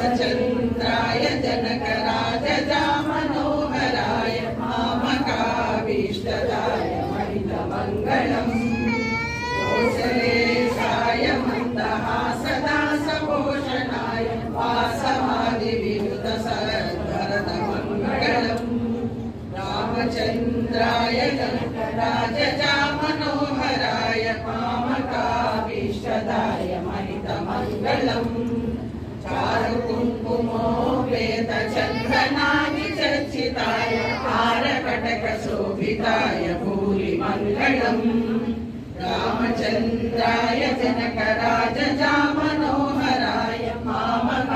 रामचन्द्राय जनकराजजामनोहराय मामकाभीष्टदाय महितमङ्गलम् कौसलेशाय मन्दहासदासपोषणाय वासवादिविनुतसद्भरतमङ्गलम् रामचन्द्राय जनकराजजामनोहराय मामकाभीष्टदाय महितमङ्गलम् चारुकुङ्कुमोपेतचन्दनानि चर्चिताय हारकटकशोभिताय भूरिमङ्गलम् रामचन्द्राय जनकराजजामनोहराय मामकाभीष्टदाय